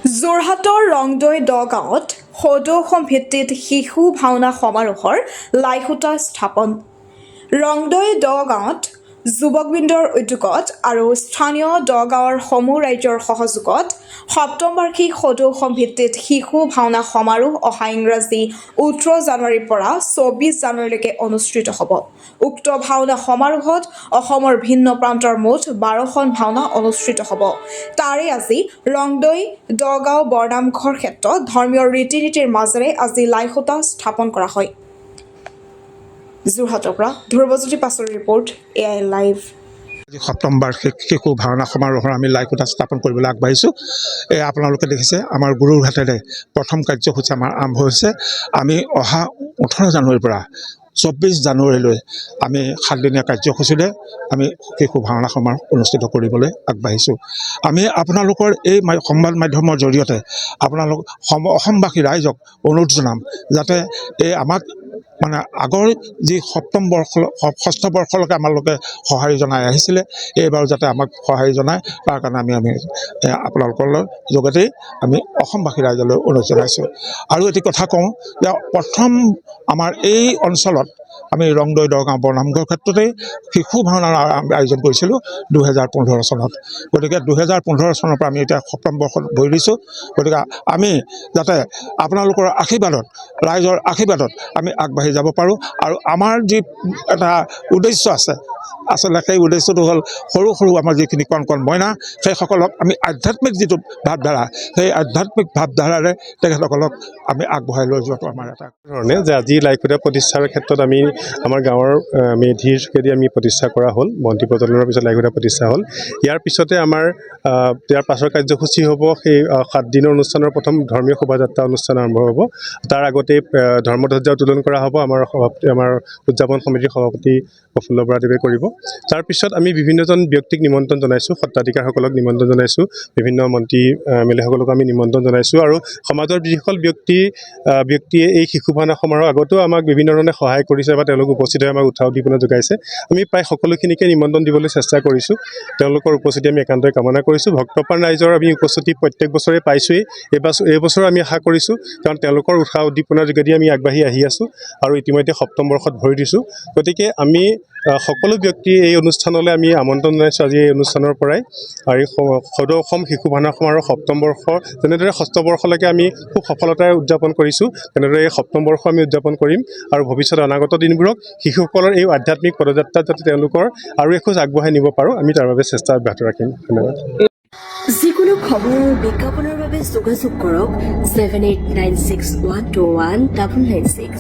যোৰহাটৰ ৰংদৈ দ গাঁৱত সদৌ ভিত্তিত শিশু ভাওনা সমাৰোহৰ লাইখুটা স্থাপন। ৰংদৈ দ গাঁৱত যুৱকবৃন্দৰ উদ্যোগত আৰু স্থানীয় দ গাঁৱৰ সমূহ ৰাইজৰ সহযোগত সপ্তম বাৰ্ষিক সদৌ ভিত্তিত শিশু ভাওনা সমাৰোহ অহা ইংৰাজী 18 জানুৱাৰীৰ পৰা 24 জানুৱাৰীলৈকে অনুষ্ঠিত হ'ব। উক্ত ভাওনা সমাৰোহত অসমৰ ভিন্ন প্ৰান্তৰ মুঠ 12খন ভাওনা অনুষ্ঠিত হ'ব। তাৰে আজি ৰংদৈ দগাঁও বৰনামঘৰ ক্ষেত্ৰত ধৰ্মীয় ৰীতি নীতিৰ মাজেৰে আজি লাইখুটা স্থাপন কৰা হয়। যোৰহাটৰ পৰা ধ্ৰুৱজ্যোতি পাচৰিৰ ৰিপৰ্ট AI লাইভ। সপ্তম বাৰ্ষিক শিশু ভাওনা সমাৰোহৰ আমি লাইখুটা স্থাপন কৰিবলৈ আগবাঢ়িছোঁ। আপোনালোকে দেখিছে আমাৰ গুৰুৰ হাতেৰে প্ৰথম কাৰ্যসূচী আমাৰ আৰম্ভ হৈছে। আমি অহা 18 জানুৱাৰীৰ পৰা 24 জানুৱাৰীলৈ আমি 7দিনীয়া কাৰ্যসূচীৰে আমি শিশু ভাওনা সমাৰোহ অনুষ্ঠিত কৰিবলৈ আগবাঢ়িছোঁ। আমি আপোনালোকৰ এই সংবাদ মাধ্যমৰ জৰিয়তে আপোনালোক অসমবাসী ৰাইজক অনুৰোধ জনাম যাতে এই আমাক আগৰ যি ষষ্ঠ বৰ্ষলৈকে আমালোকে সঁহাৰি জনাই আহিছিলে, এইবাৰ যাতে আমাক সঁহাৰি জনায় তাৰ কাৰণে আমি আপোনালোকৰ যোগেদি আমি অসমবাসী ৰাইজলৈ অনুৰোধ জনাইছোঁ। আৰু এটি কথা কওঁ যে প্ৰথম আমাৰ এই অঞ্চলত আমি ৰংদৈ দগাঁও বৰনামঘৰ ক্ষেত্ৰতেই শিশু ভাওনাৰ আয়োজন কৰিছিলোঁ 2015 চনত। গতিকে 2015 চনৰ পৰা আমি এতিয়া সপ্তম বৰ্ষত ভৰি দিছোঁ। গতিকে আমি যাতে আপোনালোকৰ আশীৰ্বাদত, ৰাইজৰ আশীৰ্বাদত আমি আগবাঢ়ি যাব পাৰোঁ। আৰু আমাৰ যি এটা উদ্দেশ্য আছে, আচলতে সেই উদ্দেশ্যটো হ'ল সৰু সৰু আমাৰ যিখিনি কণ কণ মইনা, সেইসকলক আমি আধ্যাত্মিক যিটো ভাৱধাৰা, সেই আধ্যাত্মিক ভাৱধাৰাৰে তেখেতসকলক আমি আগবঢ়াই লৈ যোৱাটো আমাৰ এটা ধৰণে যে আজি লাইখুটা প্ৰতিষ্ঠাৰ ক্ষেত্ৰত আমি আমাৰ গাঁৱৰ মেধিৰ যোগেদি আমি প্ৰতিষ্ঠা কৰা হ'ল। মন্ত্ৰী প্ৰজন্মৰ পিছত লাইখুটা প্ৰতিষ্ঠা হ'ল। ইয়াৰ পিছতে আমাৰ ইয়াৰ পাছৰ কাৰ্যসূচী হ'ব সেই 7 দিনৰ অনুষ্ঠানৰ প্ৰথম ধৰ্মীয় শোভাযাত্ৰা অনুষ্ঠান আৰম্ভ হ'ব। তাৰ আগতে ধৰ্মধ্বজা উত্তোলন কৰা হ'ব। আমাৰ উদযাপন সমিতিৰ সভাপতি প্ৰফুল্ল বৰাদেৱে কৰিব। তাৰপিছত আমি বিভিন্নজন ব্যক্তিক নিমন্ত্ৰণ জনাইছোঁ, সত্ৰাধিকাৰসকলক নিমন্ত্ৰণ জনাইছোঁ, বিভিন্ন মন্ত্ৰী MLA-সকলক আমি নিমন্ত্ৰণ জনাইছোঁ। আৰু সমাজৰ যিসকল ব্যক্তিয়ে এই শিশু ভাওনা সমাৰোহ আগতেও আমাক বিভিন্ন ধৰণে সহায় কৰিছে বা তেওঁলোক উপস্থিত হৈ আমাক উৎসাহ উদ্দীপনা যোগাইছে, আমি প্ৰায় সকলোখিনিকে নিমন্ত্ৰণ দিবলৈ চেষ্টা কৰিছোঁ। তেওঁলোকৰ উপস্থিতি আমি একান্তই কামনা কৰিছোঁ। ভক্তপ্ৰাণ ৰাইজৰ আমি উপস্থিতি প্ৰত্যেক বছৰে পাইছোঁৱেই। এইবছৰো আমি আশা কৰিছোঁ, কাৰণ তেওঁলোকৰ উৎসাহ উদ্দীপনাৰ যোগেদি আমি আগবাঢ়ি আহি আছোঁ আৰু ইতিমধ্যে সপ্তম বৰ্ষত ভৰি দিছোঁ। গতিকে আমি সকলো ব্যক্তি এই অনুষ্ঠানলৈ আমি আমন্ত্ৰণ জনাইছোঁ আজি এই অনুষ্ঠানৰ পৰাই। আৰু সদৌ অসম শিশু ভাওনা সমাৰোহ সপ্তম বৰ্ষ যেনেদৰে ষষ্ঠ বৰ্ষলৈকে আমি খুব সফলতাৰে উদযাপন কৰিছোঁ, তেনেদৰে এই সপ্তম বৰ্ষ আমি উদযাপন কৰিম। আৰু ভৱিষ্যত অনাগত দিনবোৰত শিশুসকলৰ এই আধ্যাত্মিক পদযাত্ৰাত যাতে তেওঁলোকৰ আৰু এখোজ আগবঢ়াই নিব পাৰোঁ, আমি তাৰ বাবে চেষ্টা অব্যাহত ৰাখিম। ধন্যবাদ। যিকোনো খবৰ আৰু বিজ্ঞাপনৰ বাবে যোগাযোগ কৰক 7896121996।